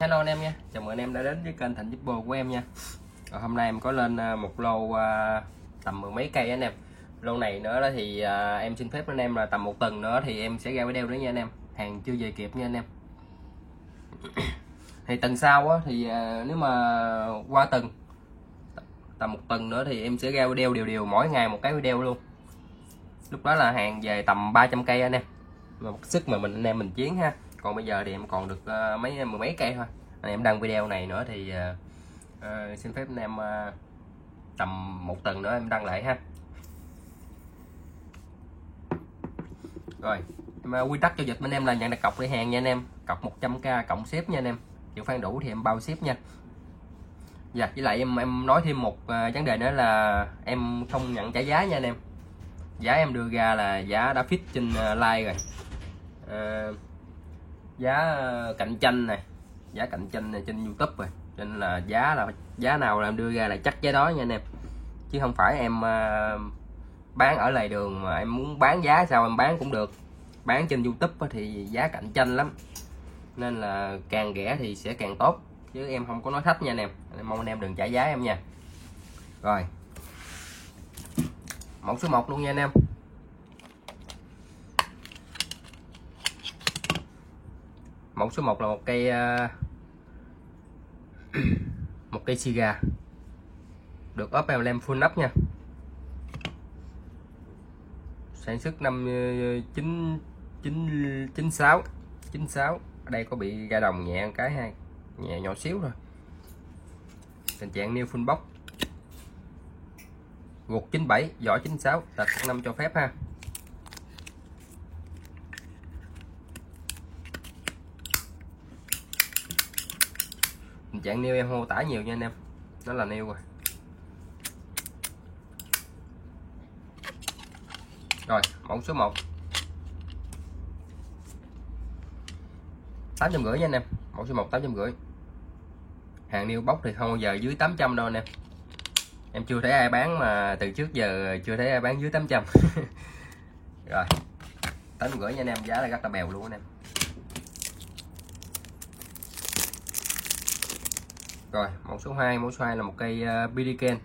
Hello anh em nha, chào mừng anh em đã đến với kênh Thịnh Giúp Bồ của em nha. Hôm nay em có lên một lô tầm mười mấy cây anh em. Lô này nữa đó thì em xin phép anh em là tầm một tuần nữa thì em sẽ ra video nữa nha anh em. Hàng chưa về kịp nha anh em. Thì tuần sau á, thì nếu mà qua tầm một tuần nữa thì em sẽ ra video đều mỗi ngày một cái video luôn. Lúc đó là hàng về tầm 300 cây anh em. Mà sức mà anh em mình chiến ha. Còn bây giờ thì em còn được mười mấy cây thôi. Anh em đăng video này nữa thì xin phép anh em tầm một tuần nữa em đăng lại ha. Rồi quy tắc giao dịch bên em là nhận đặt cọc để hàng nha anh em, cọc 100k cộng ship nha anh em, chịu khoan đủ thì em bao ship nha. Dạ, với lại em nói thêm một vấn đề nữa là em không nhận trả giá nha anh em. Giá em đưa ra là giá đã fit trên like rồi, giá cạnh tranh này, giá cạnh tranh này trên YouTube rồi, cho nên là giá nào là em đưa ra là chắc giá đó nha anh em, chứ không phải em bán ở lề đường mà em muốn bán giá sao em bán cũng được. Bán trên YouTube thì giá cạnh tranh lắm, nên là càng rẻ thì sẽ càng tốt, chứ em không có nói thách nha anh em. Mong anh em đừng trả giá em nha. Rồi mẫu số 1 luôn nha anh em. Mẫu số 1 là một cây một cây xì gà được ốp em full nắp nha, sản xuất năm 96. Ở đây có bị ra đồng nhẹ một cái hay nhẹ nhỏ xíu thôi. Tình trạng new full box, ruột 97, vỏ 96, tạch 5 cho phép ha. Tình trạng new em mô tả nhiều nha anh em, nó là new rồi. Rồi mẫu số 1 850 nha anh em. Mẫu số 1 850. Hàng new box thì không bao giờ dưới 800 đâu anh em. Em chưa thấy ai bán mà từ trước giờ chưa thấy ai bán dưới 800. Rồi 850 nha anh em, giá là rất là bèo luôn anh em. Rồi mẫu số 2 là một cây Pelican,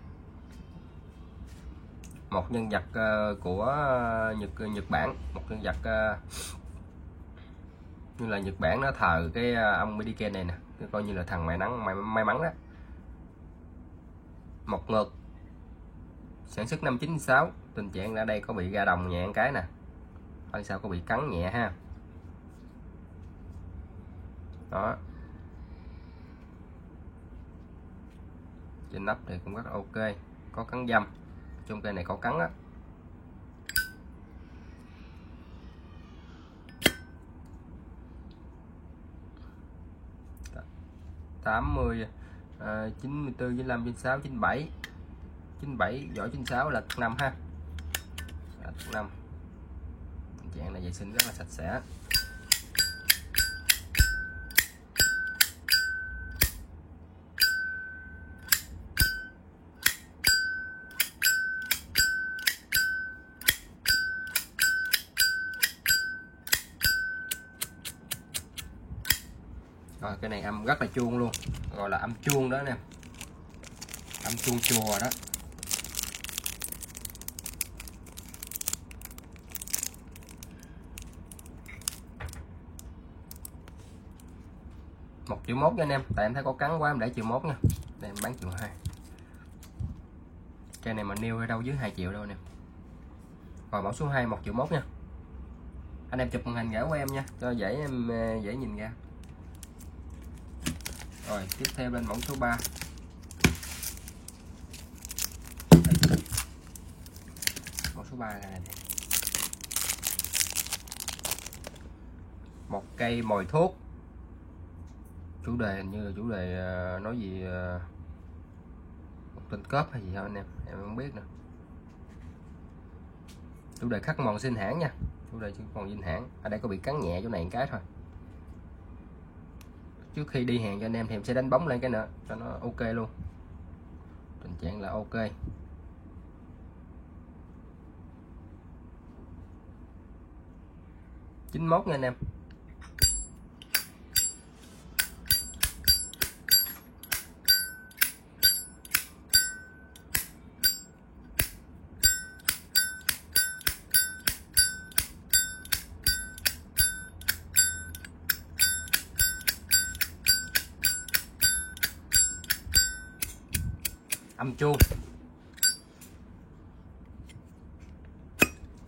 một nhân vật của Nhật Bản, một nhân vật như là Nhật Bản nó thờ cái ông Pelican này nè, coi như là thằng may mắn đó. Một ngược, sản xuất năm 96, tình trạng ở đây có bị ra đồng nhẹ một cái nè, ở sau có bị cắn nhẹ ha. Đó, trên nắp thì cũng rất ok, có cắn dăm, trong cây này có cắn á. Tám mươi 94, 95, 96, 97, vỏ 96 là 5 ha, là 5. Trạng này vệ sinh rất là sạch sẽ. Rồi cái này âm rất là chuông luôn, gọi là âm chuông đó nè, âm chuông chùa đó. Một triệu mốt nha anh em, tại em thấy có cắn quá em để triệu mốt nha, đây em bán triệu 2. Cây này mà nêu ở đâu dưới 2 triệu đâu anh em. Rồi mẫu số 2 1 triệu mốt nha. Anh em chụp màn hình gửi của em nha, cho dễ em dễ nhìn ra. Rồi tiếp theo lên mẫu số 3. Mẫu số 3 này một cây mồi thuốc, chủ đề hình như là chủ đề nói gì một tên cớp hay gì không anh em không biết nữa. Chủ đề khắc mòn sinh hãng nha, chủ đề còn sinh hãng. Ở đây có bị cắn nhẹ chỗ này một cái thôi. Trước khi đi hàng cho anh em thì em sẽ đánh bóng lên cái nữa cho nó ok luôn, tình trạng là ok. Chín mốt nha anh em. âm chuông.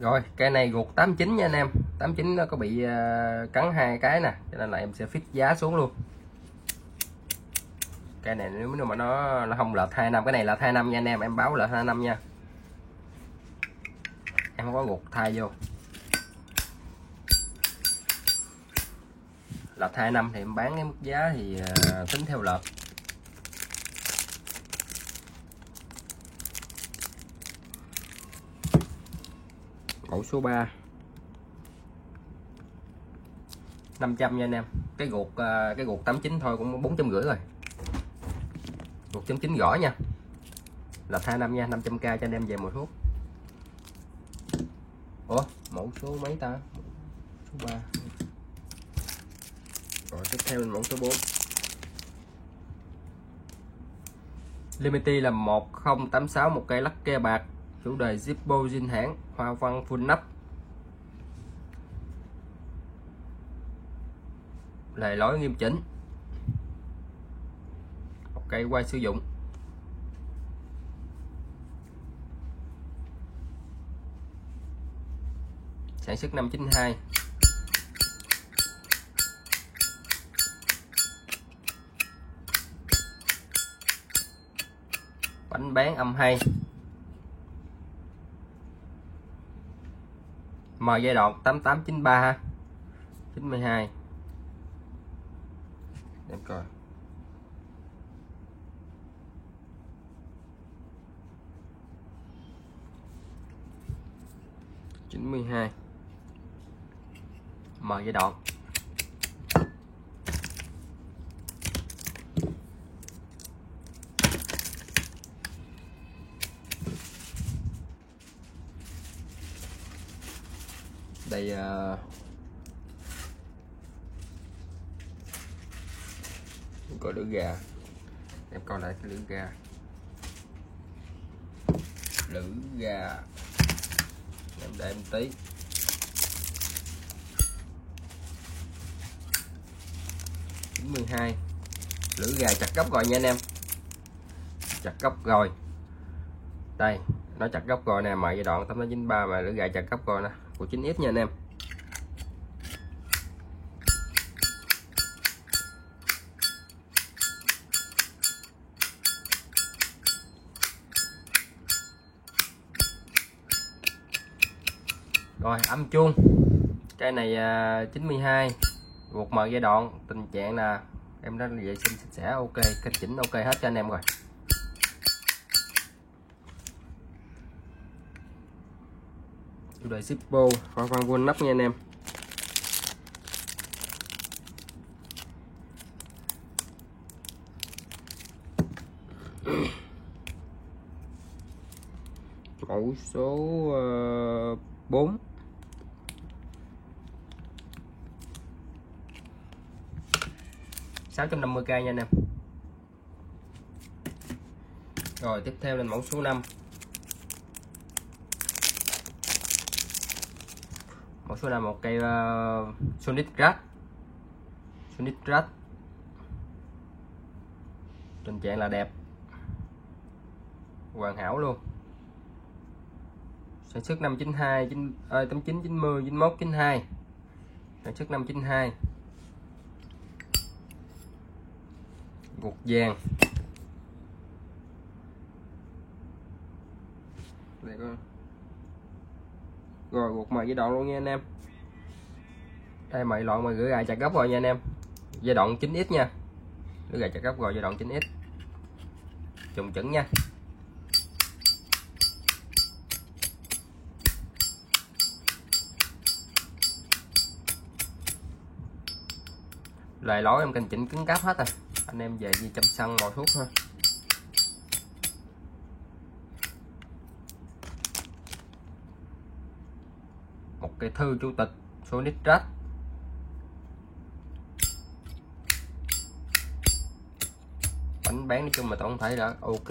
Rồi cây này gục 89 nha anh em. 89 nó có bị cắn hai cái nè, cho nên là em sẽ fix giá xuống luôn. Cây này nếu mà nó không lệch 2 năm, cái này là 2 năm nha anh em, em báo lệch 2 năm nha. Em không có gục thay vô. Lệch 2 năm thì em bán cái mức giá thì tính theo lệch. Mẫu số 3 500 nha anh em. Cái guộc 89 thôi cũng 450 rồi. Guộc 9 gõ nha. Là 2 năm nha, 500k cho anh em về một thuốc. Ủa, mẫu số mấy ta? Số 3. Rồi tiếp theo là mẫu số 4. Limity là 1086, một cây lắc ke bạc, chủ đề Zippo zin hãng, hoa văn full nắp. Lề lối nghiêm chỉnh. Một cây qua sử dụng. Sản xuất năm 92. Bánh bán âm hay. M giai đoạn 8893 ha. 92. Để em coi. M giai đoạn. Đây có lưỡi gà, em coi lại cái lưỡi gà. Em để em tí. Lưỡi gà chặt góc rồi nha anh em. Chặt góc rồi. Đây, nó chặt góc rồi nè, mà giai đoạn 8893 mà lưỡi gà chặt góc rồi nè, của 9X nha anh em. Rồi âm chuông. Cây này 92, guộc M giai đoạn, tình trạng là em đã vệ sinh sạch sẽ, ok, kênh chỉnh ok hết cho anh em rồi. Chủ đề Zippo, hoa văn vuông nắp nha anh em. Mẫu số 4. $650k nha anh em. Rồi tiếp theo là mẫu số 5. Mẫu số 5 một cây Sonic Rat. Tình trạng là đẹp, hoàn hảo luôn. Sản xuất năm 92, 89, 90, 91, 92. Sản xuất năm 92. Guộc vàng. Đây có. Rồi guộc mời giai đoạn luôn nha anh em. Đây mời loạn mà gửi gà chặt góc rồi nha anh em. Giai đoạn 9X nha. Gửi gà chặt góc rồi giai đoạn 9X. Trùng chuẩn nha. Lời lỗi em kênh chỉnh cứng cáp hết rồi. Anh em về đi chăm sân màu thuốc thôi. Một cái thư chủ tịch Sonic Rat. Bánh bán nói chung mà tổng thể đã ok.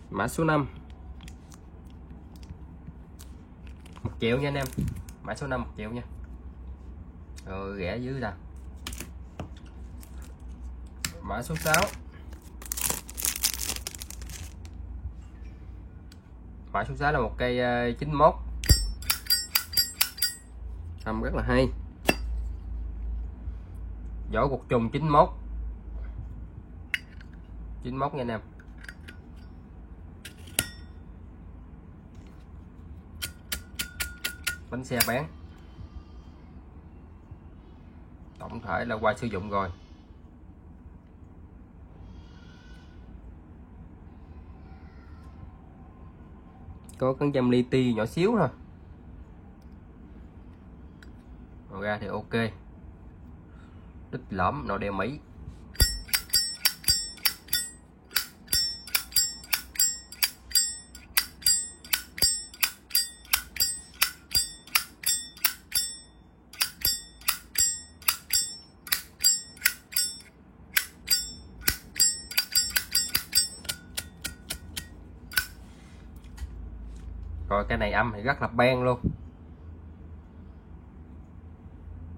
Mã số 5. 1 triệu nha anh em. Mã số 5 1 triệu nha. rồi rẽ dưới ra. Mã số 6. Mã số 6 là một cây 91, âm rất là hay. Vỏ cục trùng 91 nha anh em. Bánh xe bán, tổng thể là qua sử dụng rồi. Có cán châm li ti nhỏ xíu thôi, rồi ra thì ok. Đít lõm nội đeo Mỹ. Rồi cái này âm thì rất là beng luôn.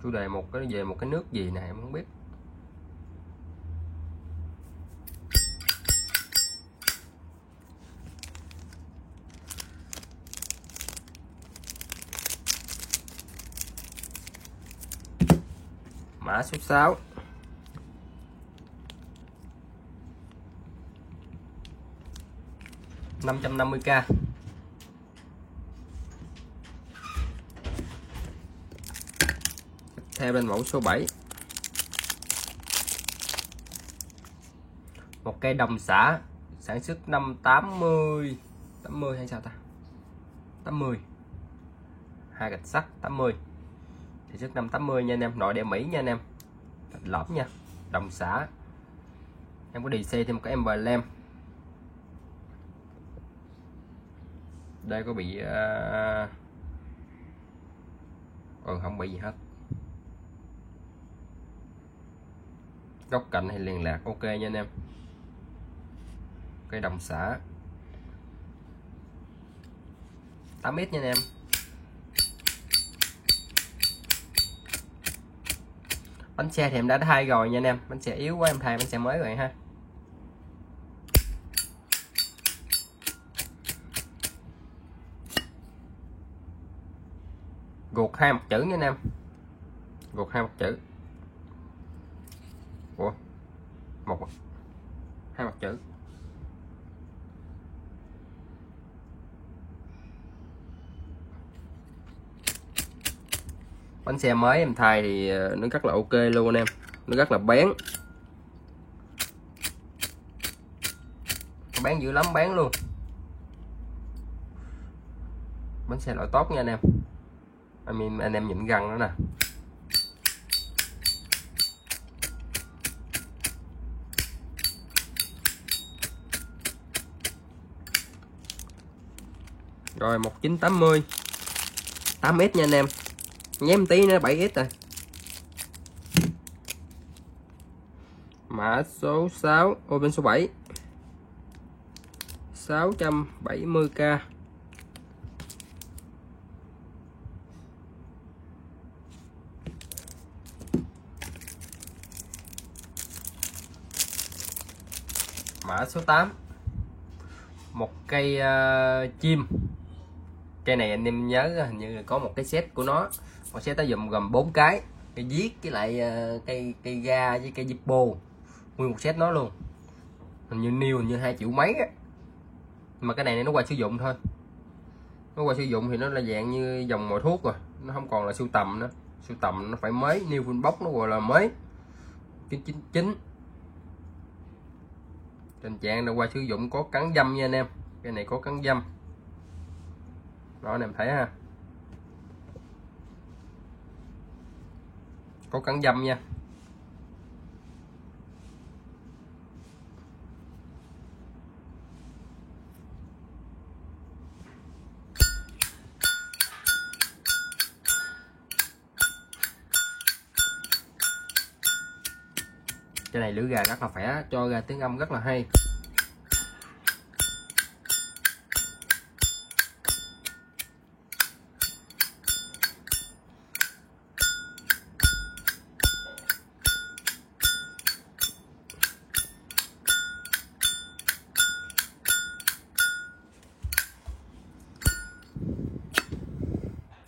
Chủ đề về một cái nước gì này em không biết. Mã số 6. $550k. Theo bên mẫu số 7. Một cây đồng xả sản xuất năm 80 hay sao ta? 80. Hai gạch sắt 80. Sản xuất năm 80 nha anh em, nội địa Mỹ nha anh em. Lõm nha. Đồng xả. Em có DC thêm một cái emblem. Đây có bị không bị gì hết. Góc cạnh hay liền lạc ok nha anh em. Cây đồng xả 8m nha anh em. Bánh xe thì em đã thay rồi nha anh em. Bánh xe yếu quá em thay bánh xe mới rồi ha. Gột 2 mặt chữ nha anh em. Gột 2 mặt chữ. Ủa, 2 mặt chữ. Bánh xe mới em thay thì nó rất là ok luôn anh em. Nó rất là bén. Bán dữ lắm, bán luôn. Bánh xe loại tốt nha anh em. Anh em nhìn găng nữa nè. Rồi 1980 8m nha anh em. Nhém tí nữa 7x rồi. Mã số 6, bên số 7. 670k. Mã số 8. Một cây chim. Cây này anh em nhớ hình như có một cái set của nó. Một set nó gồm 4 cái. Cây viết với lại cây ga với cây zippo. Nguyên một set nó luôn. Hình như new hình như 2 triệu mấy á. Mà cái này nó qua sử dụng thôi. Nó qua sử dụng thì nó là dạng như dòng mồi thuốc rồi. Nó không còn là sưu tầm nữa. Sưu tầm nó phải mới, new full box nó gọi là mới 999. Tình trạng là qua sử dụng có cắn dăm nha anh em. Cái này có cắn dăm. Đó anh em thấy ha. Có cắn dăm nha. Cái này lưỡi gà rất là khỏe, cho ra tiếng âm rất là hay.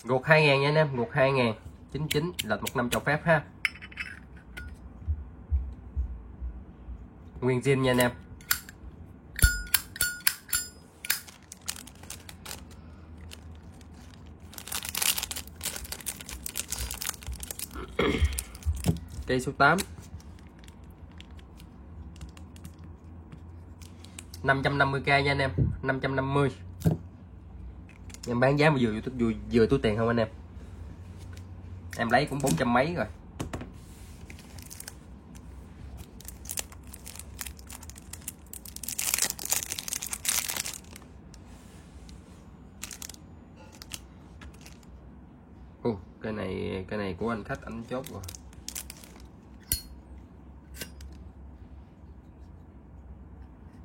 Gột 2.000 nha anh em, gột 2.000 99 lệch 1 năm cho phép ha. Nguyên zin nha anh em. Cây số 8 550k nha anh em, 550. Em bán giá mà vừa túi tiền không anh em? Em lấy cũng 400 mấy rồi. Cái này của anh khách anh chốt rồi.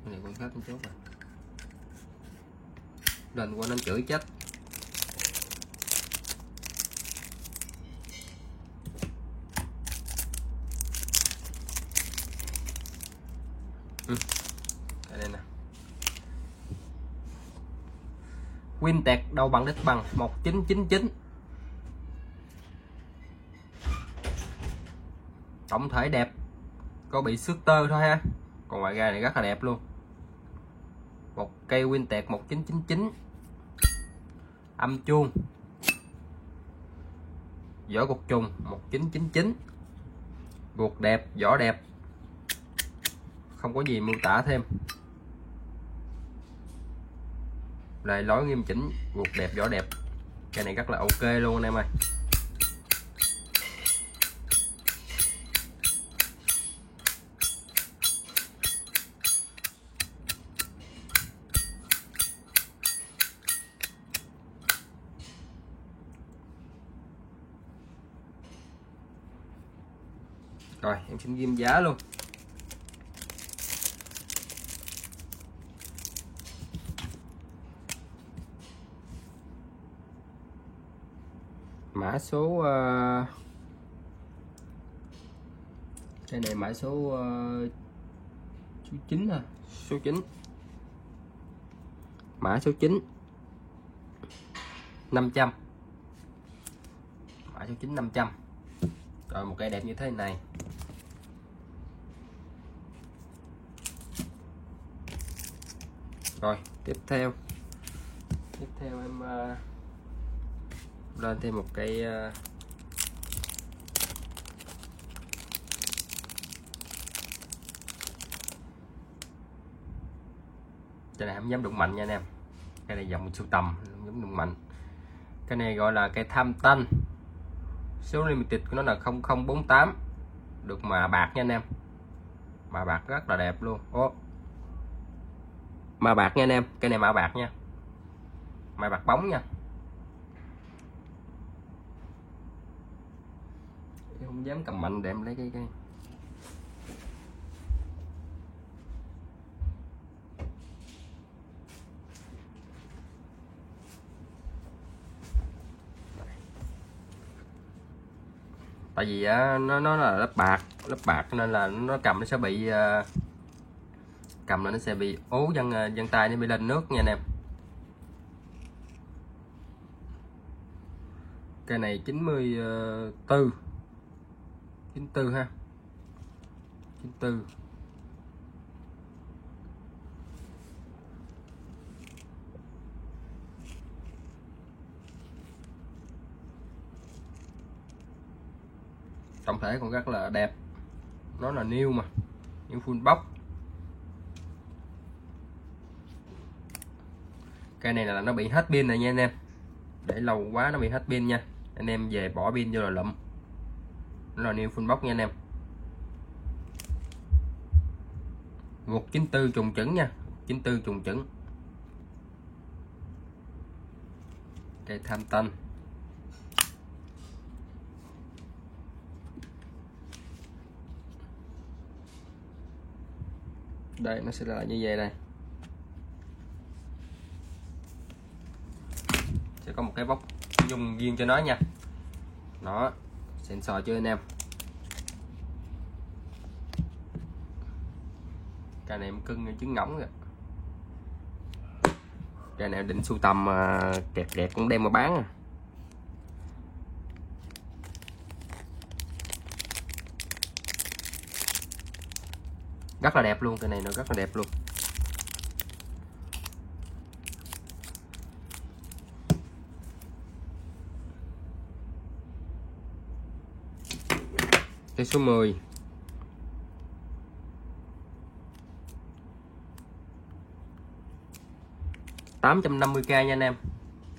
Cái này của anh khách anh chốt rồi. Lên qua anh chửi chết. Đây nè. Wintec đầu bằng đít bằng 1999. Tổng thể đẹp, có bị xước tơ thôi ha, còn ngoài ra này rất là đẹp luôn. Một cây Wintec 1999, âm chuông, vỏ cục trùng 1999, guộc đẹp, vỏ đẹp, không có gì miêu tả thêm. Lại lối nghiêm chỉnh, guộc đẹp, vỏ đẹp, cây này rất là ok luôn anh em ơi. Rồi em xin ghim giá luôn. Mã số cái này mã số số 9 ha, số 9. Mã số 9 500. Mã số 9 500. Rồi một cây đẹp như thế này. Rồi tiếp theo em lên thêm một cây cái này không dám đụng mạnh nha anh em, cái này dòng sưu tầm không dám đụng mạnh. Cái này gọi là cây tham tanh, số limited của nó là 0048, được mà bạc nha anh em, mà bạc rất là đẹp luôn. Mà bạc nha anh em, cái này mà bạc nha, mà bạc bóng nha. Em không dám cầm mạnh để em lấy cái tại vì nó là lớp bạc nên là nó cầm nó sẽ bị cầm là nó sẽ bị ố vân tay, nó bị lên nước nha anh em. Cây này 94 ha, 94. Tổng thể còn rất là đẹp, nó là new mà, new full box. Cây này là nó bị hết pin rồi nha anh em, để lâu quá nó bị hết pin nha anh em, về bỏ pin vô là lụm. Nó là new full box nha anh em. 194 trùng chẩn nha, 94 trùng chẩn. Cây tham tanh. Đây nó sẽ là như vậy này, sẽ có một cái bóc dùng riêng cho nó nha. Đó, sensor chưa anh em. Cây này em cưng trứng ngỗng rồi. Cây này định sưu tầm kẹp cũng đem mà bán à. Rất là đẹp luôn, cái này nó rất là đẹp luôn. Cây số 10. $850k nha anh em.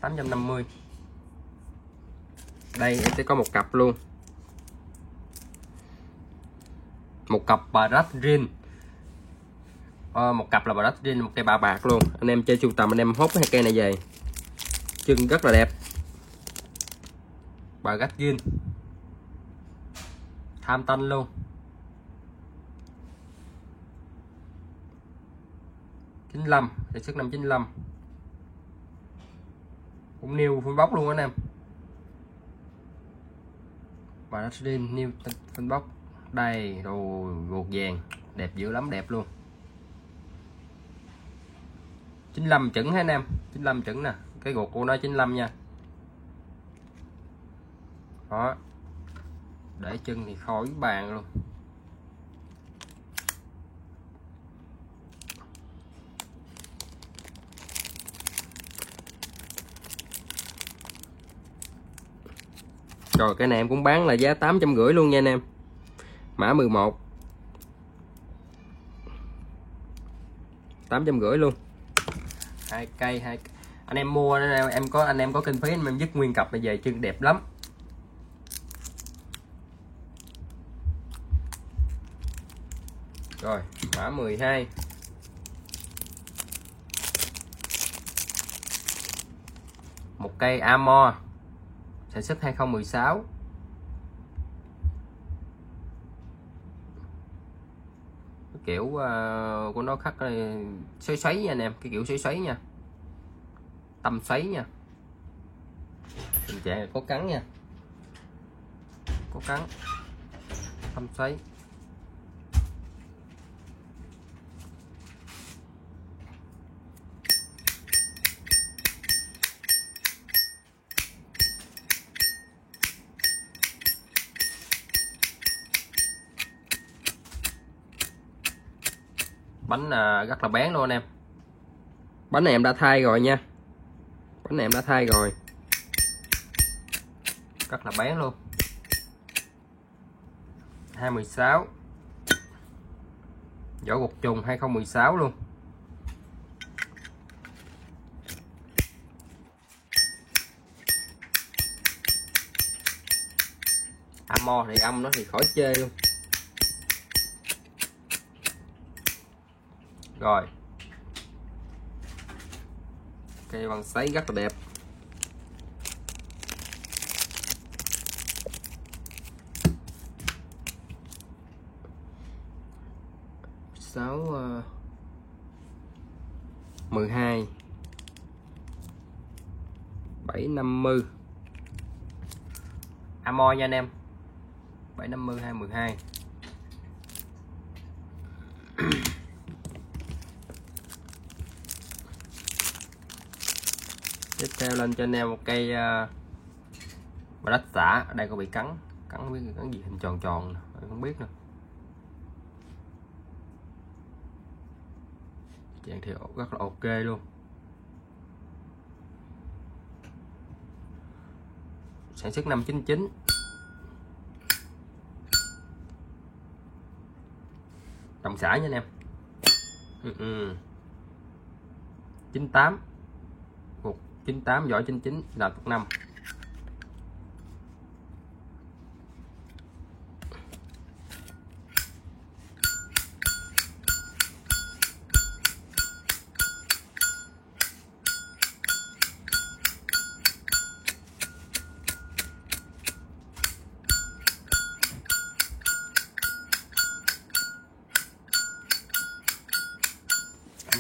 850. Đây em sẽ có một cặp luôn. Một cặp Brush Ring. Một cặp là Brush Ring, một cây bạc bạc luôn. Anh em chơi sưu tầm anh em hốt hai cây này về. Chân rất là đẹp. Brush Ring. Tham tanh luôn. $95, sản xuất năm 95. Cũng new full box luôn anh em. Brush Ring new full box. Đây đồ gột vàng, đẹp dữ lắm, đẹp luôn. 95 chuẩn ha anh em, 95 chuẩn nè, cái gột của nó 95 nha. Đó, để chân thì khỏi bàn luôn. Rồi cái này em cũng bán là giá 850 luôn nha anh em. Mã 11. 850 luôn. Hai cây. Anh em mua anh em có kinh phí anh em dứt nguyên cặp này về, chân đẹp lắm. Rồi, mã 12. Một cây Amor, sản xuất 2016. Cái kiểu của nó khắc xoáy xoáy nha anh em, cái kiểu xoáy xoáy nha, tâm xoáy nha. Tình trạng có cắn nha, có cắn, tâm xoáy. Bánh rất là bén luôn anh em. Bánh này em đã thay rồi nha. Bánh này em đã thay rồi. Rất là bén luôn. 2016. Vỏ gục trùng 2016 luôn. Amor thì âm nó thì khỏi chê luôn. Rồi, cây bằng sấy rất là đẹp. Sáu 12 750 Amor nha anh em. 750 212. Tiếp theo lên cho anh em một cây Brush xả. Ở đây có bị cắn không biết cắn gì, hình tròn tròn không biết nữa. Dạng thì rất là ok luôn. Sản xuất năm 99. Đồng xả nha anh em. 98. Một 98, vỏ 99, là thuộc 5.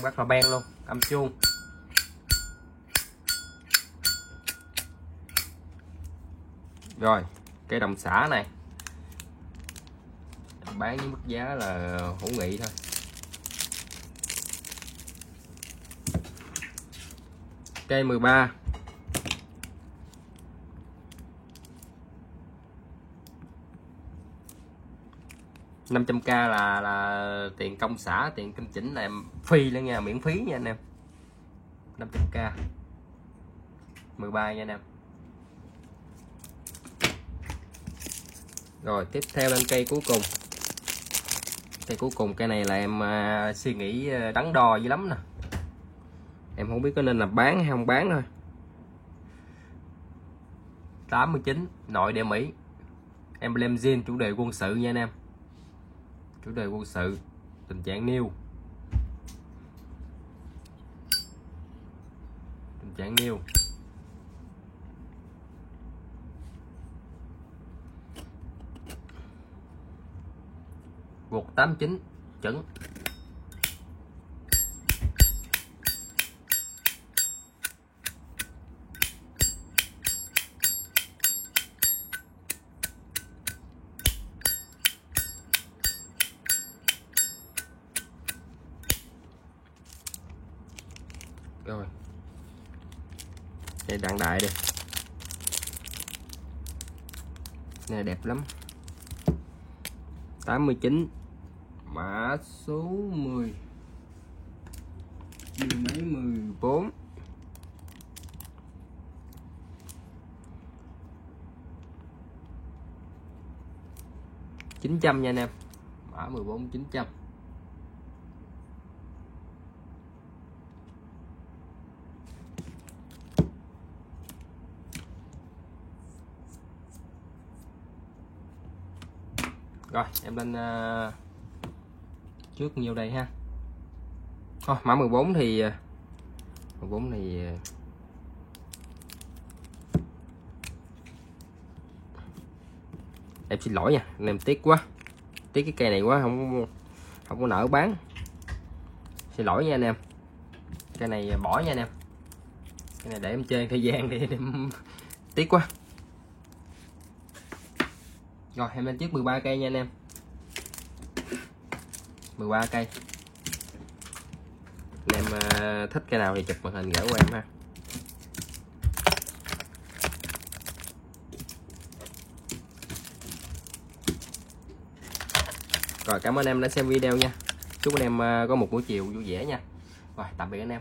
Rất là beng luôn, âm chuông. Rồi, cây đồng xả này bán với mức giá là hữu nghị thôi. Cây 13. 500k là tiền công xả, tiền kinh chỉnh là em phi lên nha, miễn phí nha anh em. 500k 13 nha anh em. Rồi tiếp theo lên cây cuối cùng. Cây cuối cùng, cây này là em suy nghĩ đắn đo dữ lắm nè. Em không biết có nên là bán hay không bán thôi. 89 nội địa Mỹ, emblem zin, chủ đề quân sự nha anh em. Chủ đề quân sự, tình trạng new. Tình trạng new. Gục 89 chuẩn. Rồi đây đạn đại đi, này đẹp lắm. 89 mã số 10 mấy 14. $900 nha anh em, mã 14 900. Rồi em lên trước nhiêu đây ha. Thôi mã 14 thì em xin lỗi nha, em tiếc quá, tiếc cái cây này quá, không có nỡ bán, xin lỗi nha anh em. Cây này bỏ nha anh em, cái này để em chơi thời gian đi, em tiếc quá. Rồi em lên trước 13 cây nha anh em. 13 cây. Anh em thích cái nào thì chụp màn hình gửi qua em ha. Rồi cảm ơn em đã xem video nha. Chúc anh em có một buổi chiều vui vẻ nha. Rồi tạm biệt anh em.